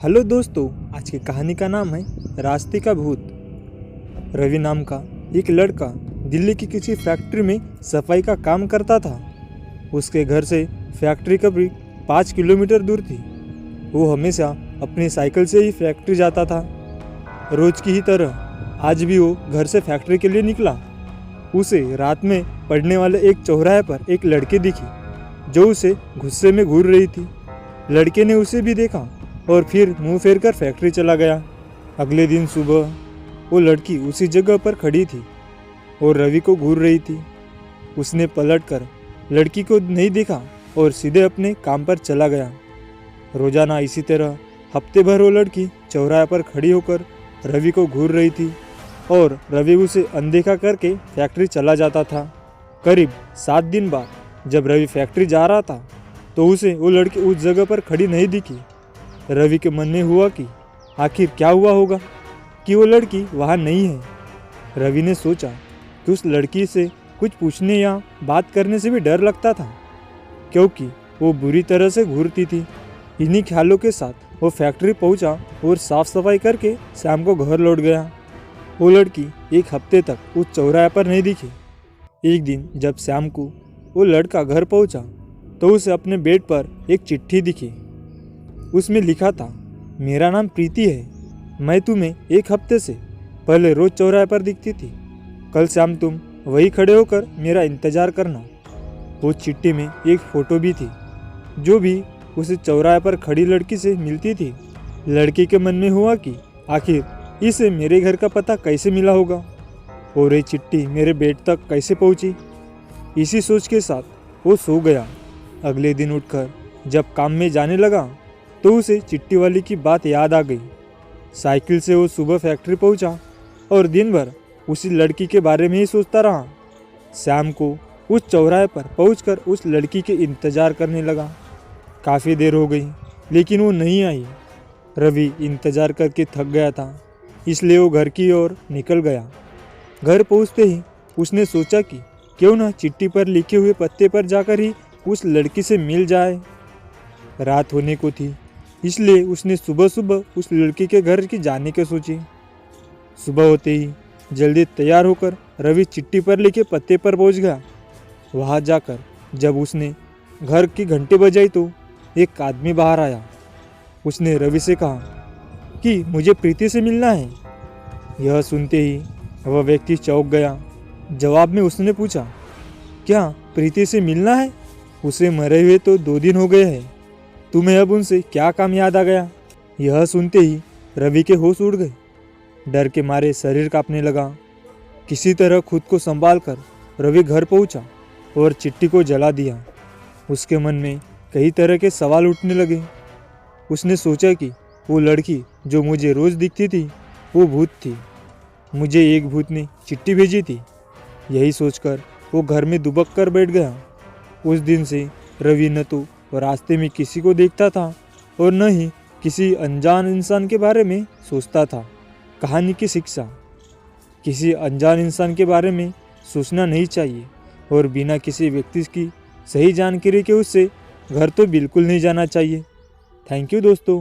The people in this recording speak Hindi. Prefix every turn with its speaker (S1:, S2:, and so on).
S1: हेलो दोस्तों, आज की कहानी का नाम है रास्ते का भूत। रवि नाम का एक लड़का दिल्ली की किसी फैक्ट्री में सफाई का काम करता था। उसके घर से फैक्ट्री करीब 5 किलोमीटर दूर थी। वो हमेशा अपनी साइकिल से ही फैक्ट्री जाता था। रोज की ही तरह आज भी वो घर से फैक्ट्री के लिए निकला। उसे रात में पड़ने वाले एक चौराहे पर एक लड़की दिखी जो उसे गुस्से में घूर रही थी। लड़के ने उसे भी देखा और फिर मुंह फेर कर फैक्ट्री चला गया। अगले दिन सुबह वो लड़की उसी जगह पर खड़ी थी और रवि को घूर रही थी। उसने पलटकर लड़की को नहीं देखा और सीधे अपने काम पर चला गया। रोजाना इसी तरह हफ्ते भर वो लड़की चौराहे पर खड़ी होकर रवि को घूर रही थी और रवि उसे अनदेखा करके फैक्ट्री चला जाता था। करीब 7 दिन बाद जब रवि फैक्ट्री जा रहा था तो उसे वो लड़की उस जगह पर खड़ी नहीं दिखी। रवि के मन में हुआ कि आखिर क्या हुआ होगा कि वो लड़की वहाँ नहीं है। रवि ने सोचा कि उस लड़की से कुछ पूछने या बात करने से भी डर लगता था क्योंकि वो बुरी तरह से घूरती थी। इन्हीं ख्यालों के साथ वो फैक्ट्री पहुंचा और साफ सफाई करके शाम को घर लौट गया। वो लड़की एक हफ्ते तक उस चौराहे पर नहीं दिखी। एक दिन जब शाम को वो लड़का घर पहुंचा तो उसे अपने बेड पर एक चिट्ठी दिखी। उसमें लिखा था, मेरा नाम प्रीति है, मैं तुम्हें एक हफ्ते से पहले रोज चौराहे पर दिखती थी। कल शाम तुम वही खड़े होकर मेरा इंतजार करना। वो चिट्ठी में एक फ़ोटो भी थी जो भी उसे चौराहे पर खड़ी लड़की से मिलती थी। लड़की के मन में हुआ कि आखिर इसे मेरे घर का पता कैसे मिला होगा और ये चिट्ठी मेरे बेड तक कैसे पहुंची। इसी सोच के साथ वो सो गया। अगले दिन उठकर जब काम में जाने लगा तो उसे चिट्ठी वाली की बात याद आ गई। साइकिल से वो सुबह फैक्ट्री पहुंचा और दिन भर उसी लड़की के बारे में ही सोचता रहा। शाम को उस चौराहे पर पहुंचकर उस लड़की के इंतज़ार करने लगा। काफ़ी देर हो गई लेकिन वो नहीं आई। रवि इंतज़ार करके थक गया था इसलिए वो घर की ओर निकल गया। घर पहुंचते ही उसने सोचा कि क्यों ना चिट्ठी पर लिखे हुए पत्ते पर जाकर ही उस लड़की से मिल जाए। रात होने को थी इसलिए उसने सुबह सुबह उस लड़की के घर की जाने की सोची। सुबह होते ही जल्दी तैयार होकर रवि चिट्ठी पर लिखे पत्ते पर पहुंच गया। वहां जाकर जब उसने घर की घंटी बजाई तो एक आदमी बाहर आया। उसने रवि से कहा कि मुझे प्रीति से मिलना है। यह सुनते ही वह व्यक्ति चौंक गया। जवाब में उसने पूछा, क्या प्रीति से मिलना है? उसे मरे हुए तो 2 दिन हो गए हैं, तुम्हें अब उनसे क्या काम याद आ गया? यह सुनते ही रवि के होश उड़ गए। डर के मारे शरीर कांपने लगा। किसी तरह खुद को संभाल कर रवि घर पहुंचा और चिट्ठी को जला दिया। उसके मन में कई तरह के सवाल उठने लगे। उसने सोचा कि वो लड़की जो मुझे रोज़ दिखती थी वो भूत थी। मुझे एक भूत ने चिट्ठी भेजी थी। यही सोचकर वो घर में दुबक कर बैठ गया। उस दिन से रवि न तो रास्ते में किसी को देखता था और न ही किसी अनजान इंसान के बारे में सोचता था। कहानी की शिक्षा, किसी अनजान इंसान के बारे में सोचना नहीं चाहिए और बिना किसी व्यक्ति की सही जानकारी के उससे घर तो बिल्कुल नहीं जाना चाहिए। थैंक यू दोस्तों।